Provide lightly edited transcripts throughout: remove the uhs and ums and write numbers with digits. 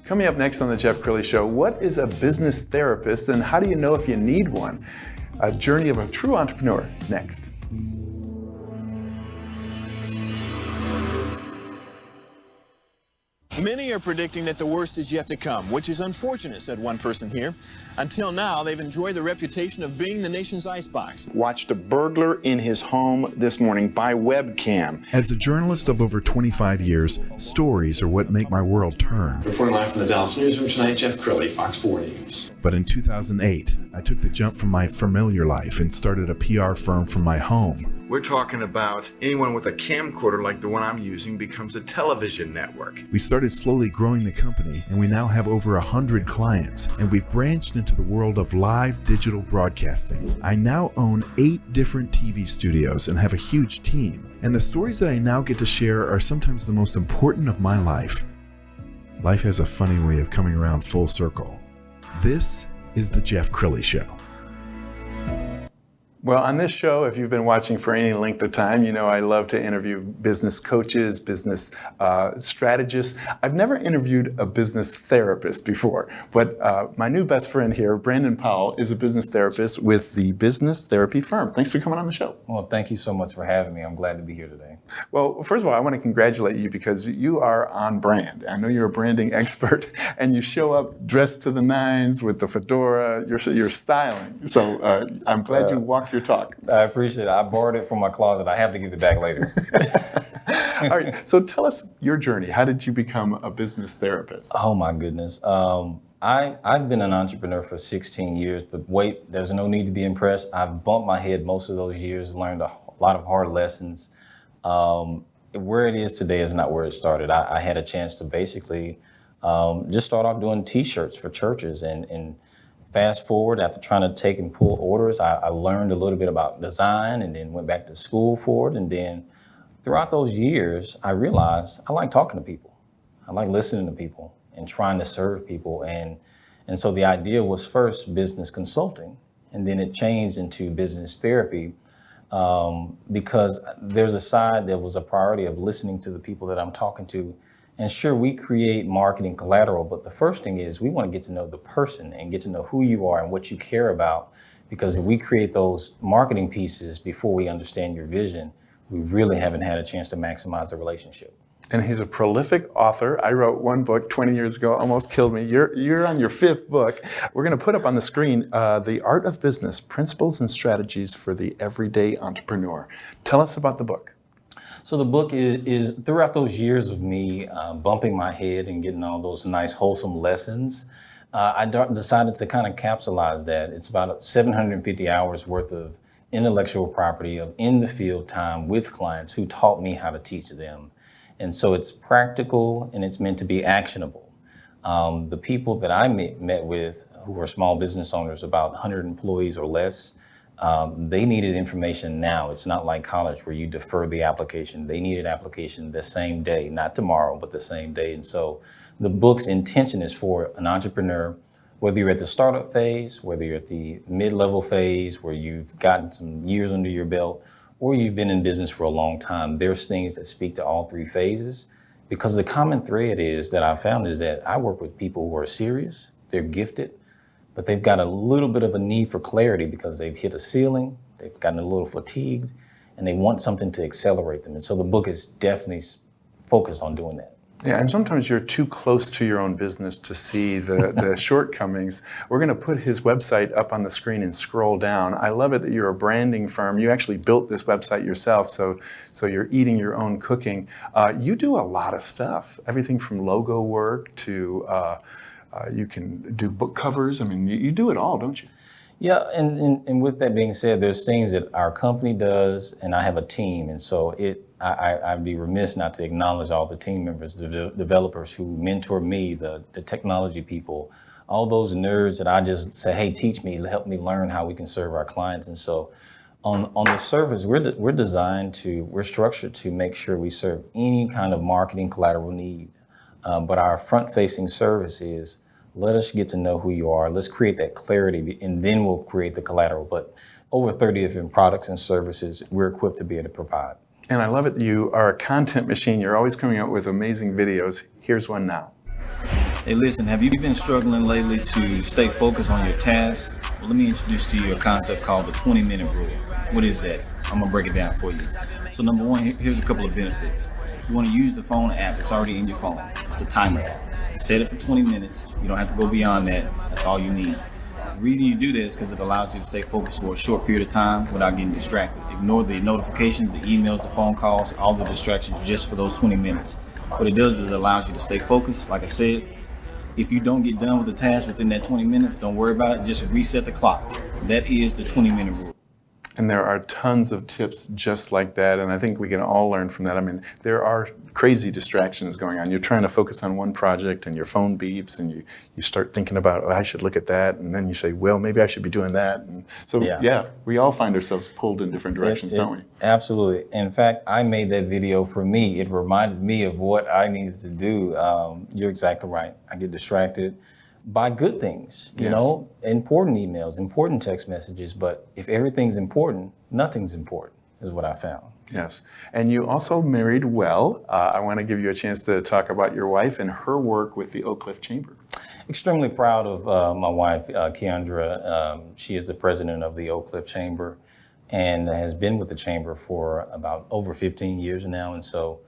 Coming up next on The Jeff Crilley Show, what is a business therapist and how do you know if you need one? A journey of a true entrepreneur, next. Many are predicting that the worst is yet to come, which is unfortunate, said one person here. Until now, they've enjoyed the reputation of being the nation's icebox. Watched a burglar in his home this morning by webcam. As a journalist of over 25 years, stories are what make my world turn. Reporting live from the Dallas newsroom tonight, Jeff Crilley, Fox 4 News. But in 2008, I took the jump from my familiar life and started a PR firm from my home. We're talking about anyone with a camcorder like the one I'm using becomes a television network. We started slowly growing the company, and we now have over 100 clients, and we've branched into the world of live digital broadcasting. I now own 8 different TV studios and have a huge team. And the stories that I now get to share are sometimes the most important of my life. Life has a funny way of coming around full circle. This is The Jeff Crilley Show. Well, on this show, if you've been watching for any length of time, you know I love to interview business coaches, business strategists. I've never interviewed a business therapist before, but my new best friend here, Brandon Powell, is a business therapist with the Business Therapy Firm. Thanks for coming on the show. Well, thank you so much for having me. I'm glad to be here today. Well, first of all, I want to congratulate you because you are on brand. I know you're a branding expert, and you show up dressed to the nines with the fedora. You're styling. So I'm glad you walked your talk. I appreciate it. I borrowed it from my closet. I have to give it back later. All right. So tell us your journey. How did you become a business therapist? Oh my goodness. I've been an entrepreneur for 16 years, but wait, there's no need to be impressed. I've bumped my head most of those years, learned a lot of hard lessons. Where it is today is not where it started. I had a chance to basically just start off doing T-shirts for churches, and fast forward, after trying to take and pull orders, I learned a little bit about design and then went back to school for it. And then throughout those years, I realized I like talking to people. I like listening to people and trying to serve people. And so the idea was first business consulting, and then it changed into business therapy because there's a side that was a priority of listening to the people that I'm talking to. And sure, we create marketing collateral, but the first thing is we want to get to know the person and get to know who you are and what you care about. Because if we create those marketing pieces before we understand your vision, we really haven't had a chance to maximize the relationship. And he's a prolific author. I wrote one book 20 years ago, almost killed me. You're on your 5th book. We're going to put up on the screen The Art of Business, Principles and Strategies for the Everyday Entrepreneur. Tell us about the book. So the book is throughout those years of me bumping my head and getting all those nice, wholesome lessons, I decided to kind of capsulize that. It's about 750 hours worth of intellectual property of in the field time with clients who taught me how to teach them. And so it's practical and it's meant to be actionable. The people that I met with who are small business owners, about 100 employees or less, they needed information now. It's not like college where you defer the application. They needed application the same day, not tomorrow, but the same day. And so the book's intention is for an entrepreneur, whether you're at the startup phase, whether you're at the mid-level phase where you've gotten some years under your belt, or you've been in business for a long time. There's things that speak to all 3 phases, because the common thread is that I found is that I work with people who are serious, they're gifted, but they've got a little bit of a need for clarity because they've hit a ceiling, they've gotten a little fatigued, and they want something to accelerate them. And so the book is definitely focused on doing that. Yeah, and sometimes you're too close to your own business to see the shortcomings. We're going to put his website up on the screen and scroll down. I love it that you're a branding firm. You actually built this website yourself, so you're eating your own cooking. You do a lot of stuff, everything from logo work to you can do book covers. I mean, you do it all, don't you? Yeah, and with that being said, there's things that our company does, and I have a team, and so I'd be remiss not to acknowledge all the team members, the developers who mentor me, the technology people, all those nerds that I just say, hey, teach me, help me learn how we can serve our clients. And so on the surface, we're structured to make sure we serve any kind of marketing collateral need. But our front-facing service is, let us get to know who you are. Let's create that clarity, and then we'll create the collateral. But over 30 different products and services we're equipped to be able to provide. And I love it. You are a content machine. You're always coming out with amazing videos. Here's one now. Hey, listen, have you been struggling lately to stay focused on your tasks? Well, let me introduce to you a concept called the 20-minute rule. What is that? I'm gonna break it down for you. So number one, here's a couple of benefits. You wanna use the phone app, it's already in your phone. It's a timer app. Set it for 20 minutes. You don't have to go beyond that. That's all you need. The reason you do this is because it allows you to stay focused for a short period of time without getting distracted. Ignore the notifications, the emails, the phone calls, all the distractions just for those 20 minutes. What it does is it allows you to stay focused. Like I said, if you don't get done with the task within that 20 minutes, don't worry about it. Just reset the clock. That is the 20-minute rule. And there are tons of tips just like that, and I think we can all learn from that. I mean, there are crazy distractions going on. You're trying to focus on one project and your phone beeps and you start thinking about, oh, I should look at that, and then you say, well, maybe I should be doing that. And so, yeah we all find ourselves pulled in different directions, don't we? Absolutely. In fact, I made that video for me. It reminded me of what I needed to do. You're exactly right. I get distracted by good things, you know, important emails, important text messages. But if everything's important, nothing's important, is what I found. Yes. And you also married well. I want to give you a chance to talk about your wife and her work with the Oak Cliff Chamber. Extremely proud of my wife, Keandra. She is the president of the Oak Cliff Chamber and has been with the Chamber for about over 15 years now. And so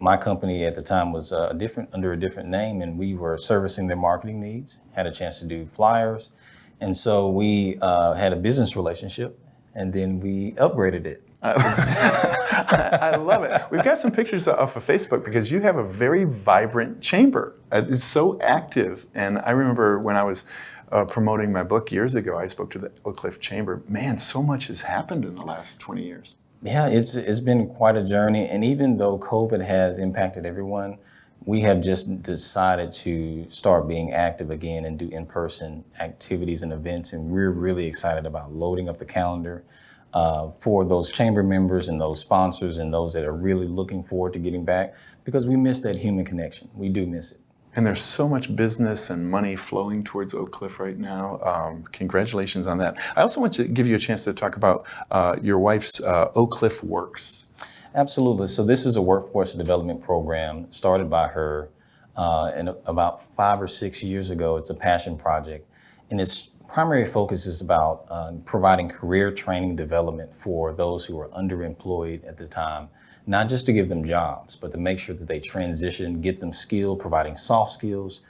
my company at the time was under a different name, and we were servicing their marketing needs, had a chance to do flyers. And so we had a business relationship, and then we upgraded it. I love it. We've got some pictures off of Facebook because you have a very vibrant chamber. It's so active. And I remember when I was promoting my book years ago, I spoke to the Oak Cliff Chamber. Man, so much has happened in the last 20 years. Yeah, it's been quite a journey. And even though COVID has impacted everyone, we have just decided to start being active again and do in-person activities and events. And we're really excited about loading up the calendar for those chamber members and those sponsors and those that are really looking forward to getting back, because we miss that human connection. We do miss it. And there's so much business and money flowing towards Oak Cliff right now. Congratulations on that. I also want to give you a chance to talk about your wife's Oak Cliff Works. Absolutely. So this is a workforce development program started by her and about 5 or 6 years ago. It's a passion project, and its primary focus is about providing career training development for those who are underemployed at the time. Not just to give them jobs, but to make sure that they transition, get them skilled, providing soft skills,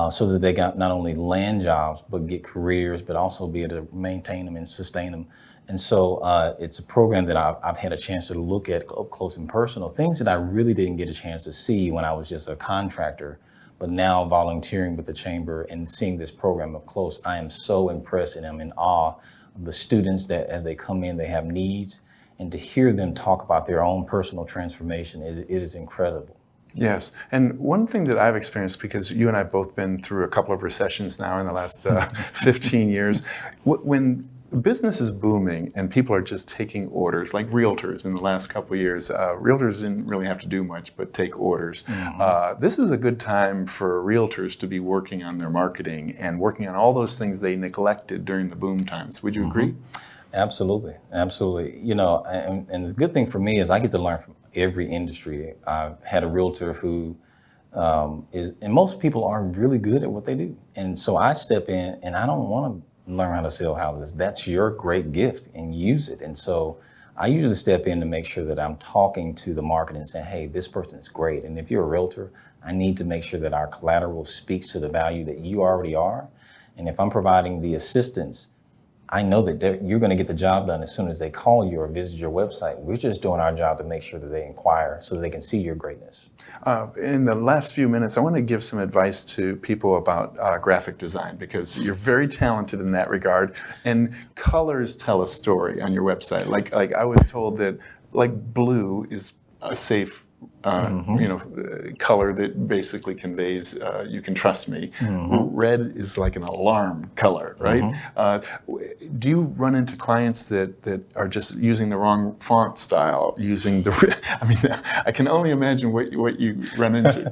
so that they got not only land jobs, but get careers, but also be able to maintain them and sustain them. And so it's a program that I've had a chance to look at up close and personal, things that I really didn't get a chance to see when I was just a contractor, but now volunteering with the Chamber and seeing this program up close, I am so impressed and I'm in awe of the students that as they come in, they have needs. And to hear them talk about their own personal transformation, it is incredible. Yes, and one thing that I've experienced, because you and I have both been through a couple of recessions now in the last 15 years, when business is booming and people are just taking orders, like realtors in the last couple of years, realtors didn't really have to do much but take orders. Mm-hmm. This is a good time for realtors to be working on their marketing and working on all those things they neglected during the boom times. Would you agree? Absolutely, absolutely. You know, and the good thing for me is I get to learn from every industry. I've had a realtor who and most people are really good at what they do. And so I step in and I don't want to learn how to sell houses. That's your great gift and use it. And so I usually step in to make sure that I'm talking to the market and saying, hey, this person is great. And if you're a realtor, I need to make sure that our collateral speaks to the value that you already are. And if I'm providing the assistance, I know that you're going to get the job done as soon as they call you or visit your website. We're just doing our job to make sure that they inquire so they can see your greatness. In the last few minutes, I want to give some advice to people about graphic design, because you're very talented in that regard. And colors tell a story on your website. Like I was told that blue is a safe color that basically conveys you can trust me. Red is like an alarm color, right? Do you run into clients that are just using the wrong font style, using the? I mean, I can only imagine what you run into.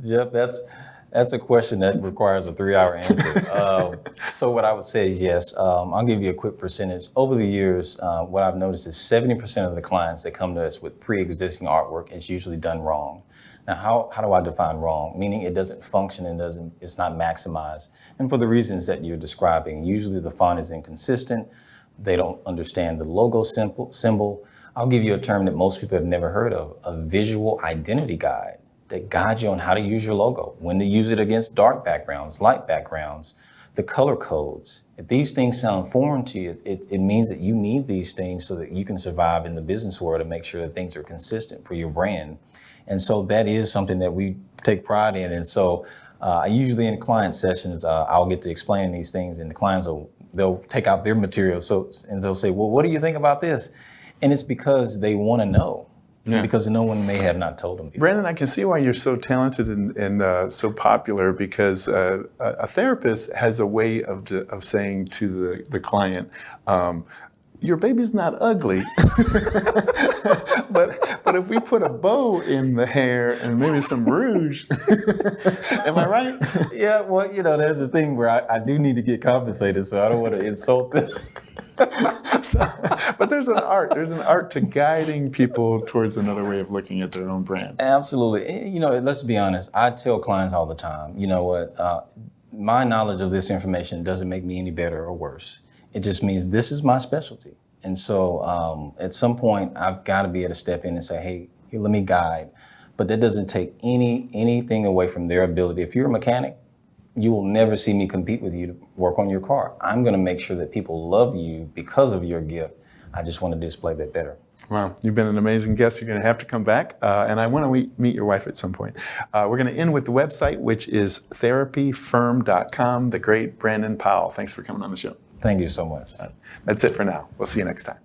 Jeff, that's a question that requires a 3-hour answer. So what I would say is yes. I'll give you a quick percentage. Over the years, what I've noticed is 70% of the clients that come to us with pre-existing artwork is usually done wrong. Now, how do I define wrong? Meaning it doesn't function and it's not maximized. And for the reasons that you're describing, usually the font is inconsistent. They don't understand the logo symbol. I'll give you a term that most people have never heard of, a visual identity guide that guides you on how to use your logo, when to use it against dark backgrounds, light backgrounds, the color codes. If these things sound foreign to you, it means that you need these things so that you can survive in the business world and make sure that things are consistent for your brand. And so that is something that we take pride in. And so I usually in client sessions, I'll get to explain these things, and the clients they'll take out their material. And they'll say, well, what do you think about this? And it's because they want to know. Yeah. Because no one may have not told them before. Brandon, I can see why you're so talented and so popular, because a therapist has a way of saying to the client, your baby's not ugly, but if we put a bow in the hair and maybe some rouge, am I right? Yeah, well, there's a thing where I do need to get compensated, so I don't want to insult them. But there's an art to guiding people towards another way of looking at their own brand. Absolutely. Let's be honest. I tell clients all the time, you know what, my knowledge of this information doesn't make me any better or worse. It just means this is my specialty. And so at some point, I've got to be able to step in and say, hey, here, let me guide. But that doesn't take anything away from their ability. If you're a mechanic, you will never see me compete with you to work on your car. I'm going to make sure that people love you because of your gift. I just want to display that better. Wow, you've been an amazing guest. You're going to have to come back, and I want to meet your wife at some point. We're going to end with the website, which is therapyfirm.com. The great Brandon Powell. Thanks for coming on the show. Thank you so much. That's it for now. We'll see you next time.